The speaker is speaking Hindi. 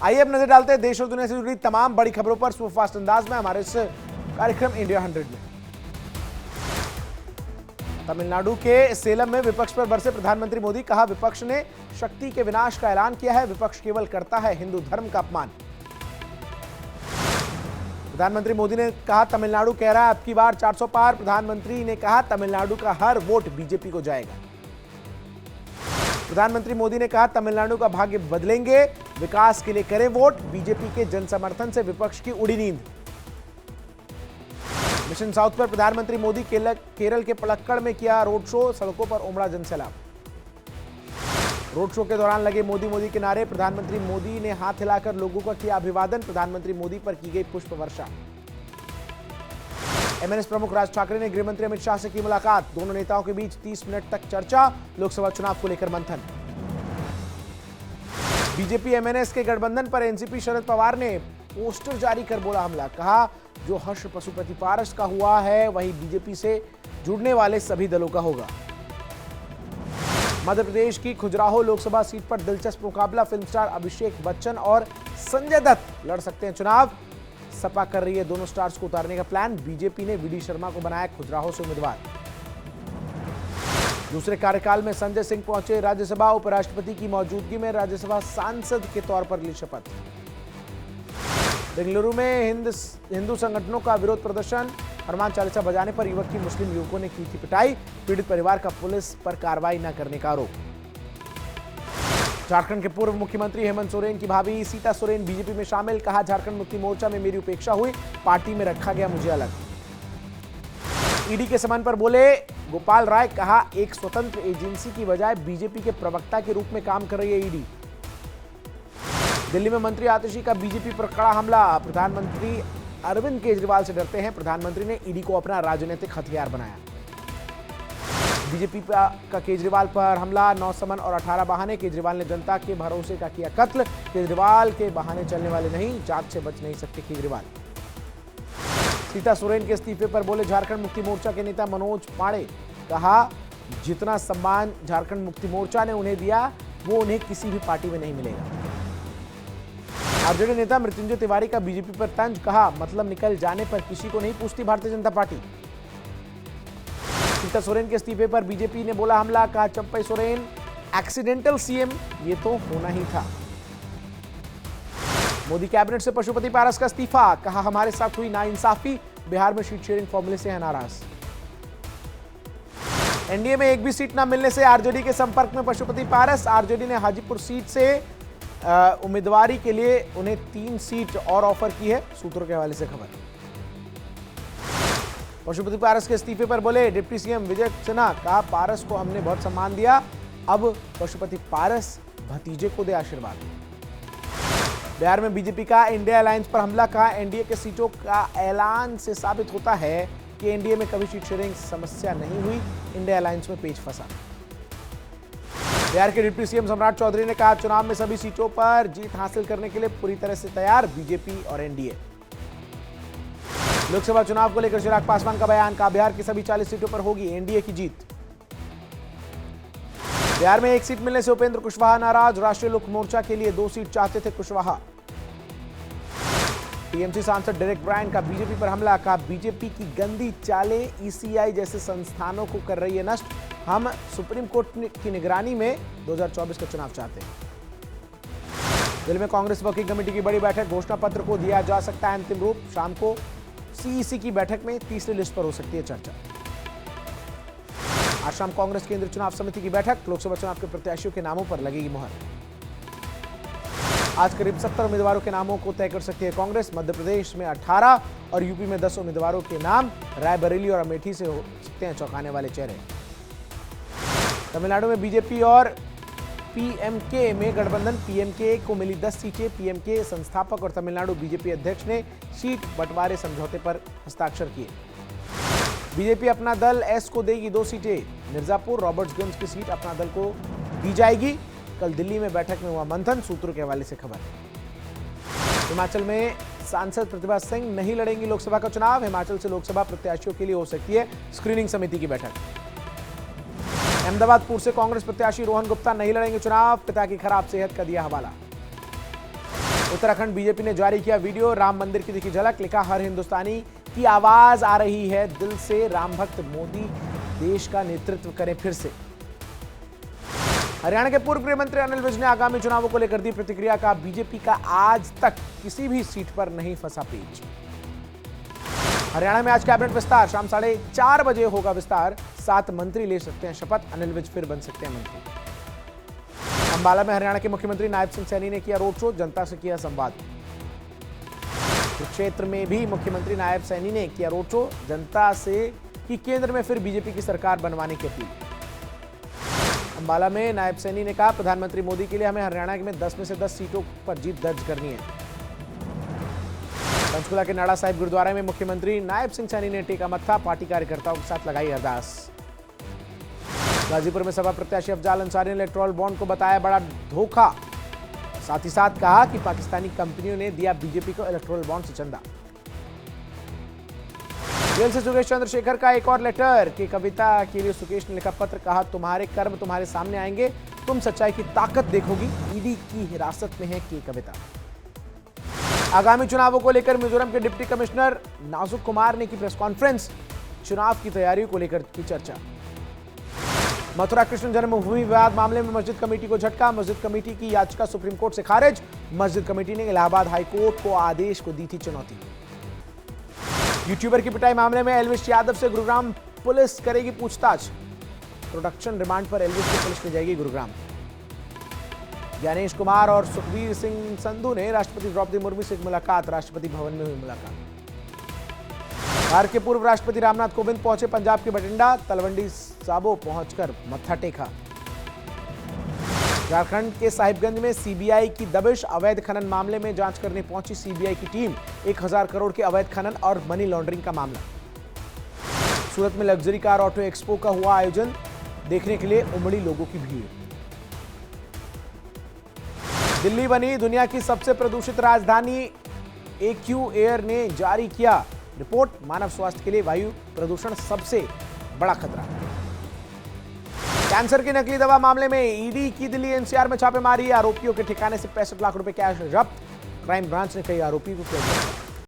आइए अब नजर डालते हैं देश और दुनिया से जुड़ी तमाम बड़ी खबरों पर सुपरफास्ट अंदाज में हमारे इस कार्यक्रम इंडिया 100 में। तमिलनाडु के सेलम में विपक्ष पर बरसे प्रधानमंत्री मोदी, कहा विपक्ष ने शक्ति के विनाश का ऐलान किया है, विपक्ष केवल करता है हिंदू धर्म का अपमान। प्रधानमंत्री मोदी ने कहा तमिलनाडु कह रहा है अब की बार 400 पार। प्रधानमंत्री ने कहा तमिलनाडु का हर वोट बीजेपी को जाएगा। प्रधानमंत्री मोदी ने कहा तमिलनाडु का भाग्य बदलेंगे, विकास के लिए करें वोट। बीजेपी के जनसमर्थन से विपक्ष की उड़ी नींद। मिशन साउथ पर प्रधानमंत्री मोदी केरल के पलक्कड़ में किया रोड शो, सड़कों पर उमड़ा जनसैलाब। रोड शो के दौरान लगे मोदी मोदी के नारे, प्रधानमंत्री मोदी ने हाथ हिलाकर लोगों का किया अभिवादन। प्रधानमंत्री मोदी पर की गई पुष्प वर्षा। एमएनएस प्रमुख राज ठाकरे ने गृहमंत्री अमित शाह से की मुलाकात, दोनों नेताओं के बीच 30 मिनट तक चर्चा, लोकसभा चुनाव को लेकर मंथन। बीजेपी एमएनएस के गठबंधन पर एनसीपी शरद पवार ने पोस्टर जारी कर बोला हमला, कहा जो हर्ष पशुपति पारस का हुआ है वही बीजेपी से जुड़ने वाले सभी दलों का होगा। मध्य प्रदेश की खजुराहो लोकसभा सीट पर दिलचस्प मुकाबला, फिल्म स्टार अभिषेक बच्चन और संजय दत्त लड़ सकते हैं चुनाव। सपा कर रही है दोनों स्टार्स को उतारने का प्लान, बीजेपी ने वीडी शर्मा को बनाया खजुराहो से उम्मीदवार। दूसरे कार्यकाल में संजय सिंह पहुंचे राज्यसभा, उपराष्ट्रपति की मौजूदगी में राज्यसभा सांसद के तौर पर ली शपथ। बेंगलुरु में हिंदू संगठनों का विरोध प्रदर्शन, हनुमान चालीसा बजाने पर युवक की मुस्लिम युवकों ने की थी पिटाई, पीड़ित परिवार का पुलिस पर कार्रवाई न करने का आरोप। झारखंड के पूर्व मुख्यमंत्री हेमंत सोरेन की भाभी सीता सोरेन बीजेपी में शामिल, कहा झारखंड मुक्ति मोर्चा में मेरी उपेक्षा हुई, पार्टी में रखा गया मुझे अलग। ईडी के समन पर बोले गोपाल राय, कहा एक स्वतंत्र एजेंसी की बजाय बीजेपी के प्रवक्ता के रूप में काम कर रही है ईडी। दिल्ली में मंत्री आतिशी का बीजेपी पर कड़ा हमला, प्रधानमंत्री अरविंद केजरीवाल से डरते हैं, प्रधानमंत्री ने ईडी को अपना राजनीतिक हथियार बनाया। बीजेपी का केजरीवाल पर हमला, 9 समन और 18 बहाने, केजरीवाल ने जनता के भरोसे का किया कत्ल, केजरीवाल के बहाने चलने वाले नहीं, जांच से बच नहीं सकते केजरीवाल। सीता सोरेन के इस्तीफे पर बोले झारखंड मुक्ति मोर्चा के नेता मनोज पांडे, कहा जितना सम्मान झारखंड मुक्ति मोर्चा ने उन्हें दिया वो उन्हें किसी भी पार्टी में नहीं मिलेगा। आरजेडी नेता मृत्युंजय तिवारी का बीजेपी पर तंज, कहा मतलब निकल जाने पर किसी को नहीं पूछती भारतीय जनता पार्टी। सीता सोरेन के इस्तीफे पर बीजेपी ने बोला हमला, कहा चंपई सोरेन एक्सीडेंटल सीएम, ये तो होना ही था। मोदी कैबिनेट से पशुपति पारस का इस्तीफा, कहा हमारे साथ हुई नाइंसाफी, बिहार में सीट शेयरिंग फॉर्मूले से है नाराज। एनडीए में एक भी सीट न मिलने से आरजेडी के संपर्क में पशुपति पारस, आरजेडी ने हाजीपुर सीट से उम्मीदवारी के लिए उन्हें 3 सीट और ऑफर की है, सूत्रों के हवाले से खबर। पशुपति पारस के इस्तीफे पर बोले डिप्टी सीएम विजय सिन्हा, कहा पारस को हमने बहुत सम्मान दिया, अब पशुपति पारस भतीजे को दे आशीर्वाद। बिहार में बीजेपी का इंडिया अलायंस पर हमला, कहा एनडीए के सीटों का ऐलान से साबित होता है कि एनडीए में कभी सीट शेयरिंग समस्या नहीं हुई, इंडिया अलायंस में पेच फंसा। बिहार के डिप्टी सीएम सम्राट चौधरी ने कहा चुनाव में सभी सीटों पर जीत हासिल करने के लिए पूरी तरह से तैयार बीजेपी और एनडीए। लोकसभा चुनाव को लेकर चिराग पासवान का बयान, कहा बिहार की सभी 40 सीटों पर होगी एनडीए की जीत। बिहार में 1 सीट मिलने से उपेंद्र कुशवाहा नाराज, राष्ट्रीय लोक मोर्चा के लिए 2 सीट चाहते थे कुशवाहा। टीएमसी सांसद डेरेक ब्रायन का बीजेपी पर हमला, कहा बीजेपी की गंदी चालें ईसीआई जैसे संस्थानों को कर रही है नष्ट, हम सुप्रीम कोर्ट की निगरानी में 2024 का चुनाव चाहते हैं। दिल्ली में कांग्रेस वर्किंग कमेटी की बड़ी बैठक, घोषणा पत्र को दिया जा सकता है अंतिम रूप, शाम को सीईसी की बैठक में तीसरी लिस्ट पर हो सकती है चर्चा। आज शाम कांग्रेस केंद्रीय चुनाव समिति की बैठक, लोकसभा चुनाव के प्रत्याशियों के नामों पर लगेगी मुहर। आज करीब 70 उम्मीदवारों के नामों को तय कर सकती है कांग्रेस, मध्य प्रदेश में 18 और यूपी में 10 उम्मीदवारों के नाम, रायबरेली और अमेठी से हो सकते हैं चौंकाने वाले चेहरे। तमिलनाडु में बीजेपी और पीएमके में गठबंधन, पीएमके को मिली 10 सीटें, पीएमके संस्थापक और तमिलनाडु बीजेपी अध्यक्ष ने सीट बंटवारे समझौते पर हस्ताक्षर किए। बीजेपी अपना दल एस को देगी 2 सीटें, मिर्जापुर रॉबर्ट्सगंज की सीट अपना दल को दी जाएगी। कल दिल्ली में बैठक में हुआ मंथन, सूत्रों के हवाले से खबर। हिमाचल में सांसद प्रतिभा सिंह नहीं लड़ेंगी लोकसभा का चुनाव, हिमाचल से लोकसभा प्रत्याशियों के लिए हो सकती है स्क्रीनिंग समिति की बैठक। अहमदाबाद पूर्व से कांग्रेस प्रत्याशी रोहन गुप्ता नहीं लड़ेंगे चुनाव, पिता की खराब सेहत का दिया हवाला। उत्तराखंड बीजेपी ने जारी किया वीडियो, राम मंदिर की दिखी झलक, लिखा हर हिंदुस्तानी की आवाज आ रही है दिल से, राम भक्त मोदी देश का नेतृत्व करें फिर से। हरियाणा के पूर्व गृह मंत्री अनिल विज ने आगामी चुनावों को लेकर दी प्रतिक्रिया, का बीजेपी का आज तक किसी भी सीट पर नहीं फंसा पेच। हरियाणा में आज कैबिनेट विस्तार, शाम 4:30 बजे होगा विस्तार, 7 मंत्री ले सकते हैं शपथ, अनिल विज फिर बन सकते हैं मंत्री। अंबाला में हरियाणा के मुख्यमंत्री नायब सिंह सैनी ने किया रोड शो, जनता से किया संवाद। क्षेत्र में भी मुख्यमंत्री नायब सैनी ने किया रोड शो, जनता से कि केंद्र में फिर बीजेपी की सरकार बनवाने की अपील। अंबाला में नायब सैनी ने कहा, प्रधानमंत्री मोदी के लिए हमें हरियाणा में 10 में से 10 सीटों पर जीत दर्ज करनी है। पंचकुला के नाड़ा साहिब गुरुद्वारा में मुख्यमंत्री नायब सिंह सैनी ने टेका मत्था, पार्टी कार्यकर्ताओं के साथ लगाई अरदास। गाजीपुर में सपा प्रत्याशी अफजाल अंसारी ने इलेक्टोरल बॉन्ड को बताया बड़ा धोखा, साथ ही साथ कहा कि पाकिस्तानी कंपनियों ने दिया बीजेपी को इलेक्टोरल बॉन्ड से चंदा। जेल से सुकेश चंद्रशेखर का एक और लेटर की कविता के लिए सुकेश ने लिखा पत्र, कहा तुम्हारे कर्म तुम्हारे सामने आएंगे, तुम सच्चाई की ताकत देखोगी, ईडी की हिरासत में है की कविता। आगामी चुनावों को लेकर मिजोरम के डिप्टी कमिश्नर नाजुक कुमार ने की प्रेस कॉन्फ्रेंस, चुनाव की तैयारियों को लेकर की चर्चा। मथुरा कृष्ण जन्मभूमि विवाद मामले में मस्जिद कमेटी को झटका, मस्जिद कमेटी की याचिका सुप्रीम कोर्ट से खारिज, मस्जिद कमेटी ने इलाहाबाद हाईकोर्ट को आदेश को दी थी चुनौती। यूट्यूबर की पिटाई मामले में एल्विश यादव से गुरुग्राम पुलिस करेगी पूछताछ, प्रोडक्शन रिमांड पर एल्विश को पुलिस ले जाएगी गुरुग्राम। ज्ञानेश कुमार और सुखबीर सिंह संधू ने राष्ट्रपति द्रौपदी मुर्मू से मुलाकात, राष्ट्रपति भवन में हुई मुलाकात। भारत के पूर्व राष्ट्रपति रामनाथ कोविंद पहुंचे पंजाब के बठिंडा, तलवंडी साबो पहुंचकर मत्था टेका। झारखंड के साहिबगंज में सीबीआई की दबिश, अवैध खनन मामले में जांच करने पहुंची सीबीआई की टीम, 1000 करोड़ के अवैध खनन और मनी लॉन्ड्रिंग का मामला। सूरत में लग्जरी कार ऑटो एक्सपो का हुआ आयोजन, देखने के लिए उमड़ी लोगों की भीड़। दिल्ली बनी दुनिया की सबसे प्रदूषित राजधानी, एक्यू एयर ने जारी किया रिपोर्ट, मानव स्वास्थ्य के लिए वायु प्रदूषण सबसे बड़ा खतरा। कैंसर की नकली दवा मामले में ईडी की दिल्ली एनसीआर में छापेमारी, आरोपियों के ठिकाने से 65 लाख रुपए कैश जब्त, क्राइम ब्रांच ने कई आरोपी को किया।